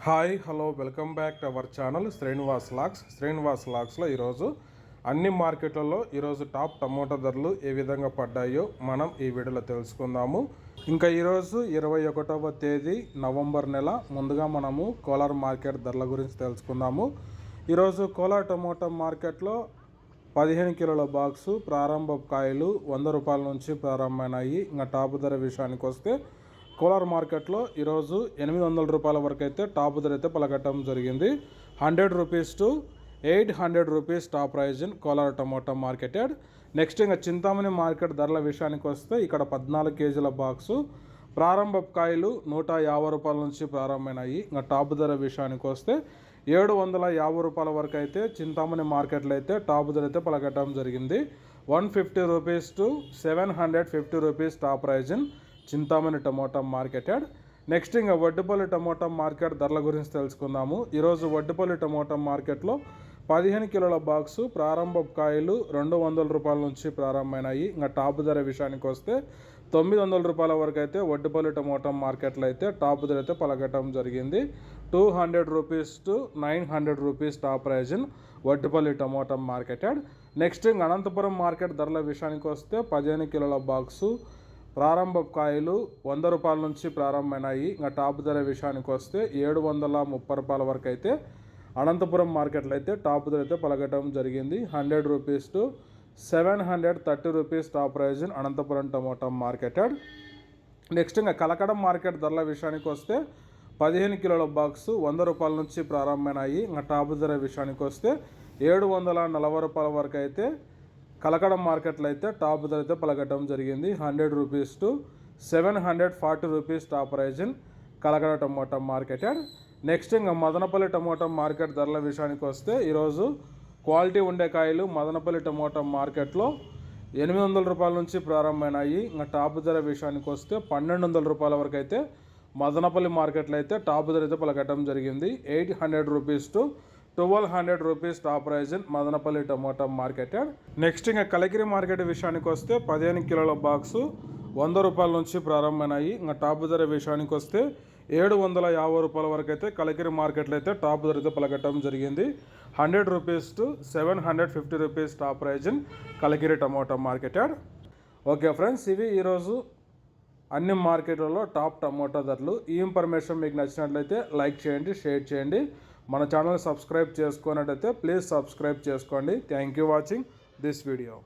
Hi hello welcome back to our channel Srinivas లాక్స్లో ఈరోజు అన్ని మార్కెట్లలో ఈరోజు టాప్ టమోటా ధరలు ఏ విధంగా పడ్డాయో మనం ఈ వీడియోలో తెలుసుకుందాము. ఇంకా ఈరోజు 21వ తేదీ నవంబర్ నెల. ముందుగా మనము కోలార్ మార్కెట్ ధరల గురించి తెలుసుకుందాము. ఈరోజు కోలార్ టమోటా మార్కెట్లో 15 కిలోల బాక్సు ప్రారంభ కాయలు 100 రూపాయల నుంచి ప్రారంభమైనాయి. ఇంకా టాప్ ధర విషయానికి వస్తే కోలార్ మార్కెట్లో ఈరోజు 800 రూపాయల వరకు అయితే టాప్ ధర అయితే పలకటం జరిగింది. 100 rupees to 800 rupees top price in Kolar tomato marketed. Next ఇంకా చింతామణి మార్కెట్ ధరల విషయానికి వస్తే ఇక్కడ 14 కేజీల బాక్సు ప్రారంభ కాయలు 150 రూపాయల నుంచి ప్రారంభమైనాయి. ఇంకా టాప్ ధర విషయానికి వస్తే 750 రూపాయల వరకు అయితే చింతామణి మార్కెట్లో అయితే టాప్ ధర అయితే పలకటం జరిగింది. 150 rupees to 750 rupees top price in Chintamani tomato marketed. Next ఇంకా వడ్డిపల్లి టమోటా మార్కెట్ ధరల గురించి తెలుసుకుందాము. ఈరోజు వడ్డిపల్లి టమోటా మార్కెట్లో 15 కిలోల బాక్సు ప్రారంభ కాయలు 200 రూపాయల నుంచి ప్రారంభమైనాయి. ఇంకా టాప్ ధర విషయానికి వస్తే 900 రూపాయల వరకు అయితే వడ్డిపల్లి టమోటా మార్కెట్లో అయితే టాప్ ధర అయితే పలకటం జరిగింది. 200 rupees to 900 rupees top price in Vaddipalli tomato marketed. Next ఇంకా అనంతపురం మార్కెట్ ధరల విషయానికి వస్తే 15 కిలోల బాక్సు ప్రారంభ కాయలు 100 రూపాయల నుంచి ప్రారంభమైనాయి. ఇంకా టాప్ ధర విషయానికి వస్తే 730 రూపాయల వరకు అయితే అనంతపురం మార్కెట్లో అయితే టాప్ ధర అయితే పలకటం జరిగింది. 100 rupees to 730 rupees top price in Anantapuram tomato marketed. Next ఇంకా కలకడం మార్కెట్ ధరల విషయానికి వస్తే 15 కిలోల బాక్సు 100 రూపాయల నుంచి ప్రారంభమైనాయి. ఇంకా టాప్ ధర విషయానికి వస్తే 740 రూపాయల వరకు అయితే కలకడం మార్కెట్లో అయితే టాప్ ధర అయితే పలకటం జరిగింది. 100 rupees to 740 rupees top price in Kalakada tomato marketed. Next ఇంకా మదనపల్లి టమోటా మార్కెట్ ధరల విషయానికి వస్తే ఈరోజు క్వాలిటీ ఉండే కాయలు మదనపల్లి టమోటా మార్కెట్లో 800 రూపాయల నుంచి ప్రారంభమైనాయి. ఇంకా టాప్ ధర విషయానికి వస్తే 1200 రూపాయల వరకు అయితే మదనపల్లి మార్కెట్లో అయితే టాప్ ధర అయితే పలకటం జరిగింది. 800 rupees to 1200 rupees top price in Madanapalle tomato marketed. Next ఇంకా కలికిరి మార్కెట్ విషయానికి వస్తే 15 కిలోల బాక్సు 100 రూపాయల నుంచి ప్రారంభమైనాయి. ఇంకా టాప్ ధర విషయానికి వస్తే 750 రూపాయల వరకు అయితే కలికిరి మార్కెట్లో అయితే టాప్ ధర అయితే పలకటం జరిగింది. 100 rupees to 750 rupees top price in Kalikiri tomato marketed. Okay friends, ఇవి ఈరోజు అన్ని మార్కెట్లలో టాప్ టమోటా ధరలు. ఈ ఇన్ఫర్మేషన్ మీకు నచ్చినట్లయితే లైక్ చేయండి, షేర్ చేయండి. మన ఛానల్ సబ్స్క్రైబ్ చేసుకున్నట్టయితే ప్లీజ్ సబ్స్క్రైబ్ చేసుకోండి. Thank you watching this video.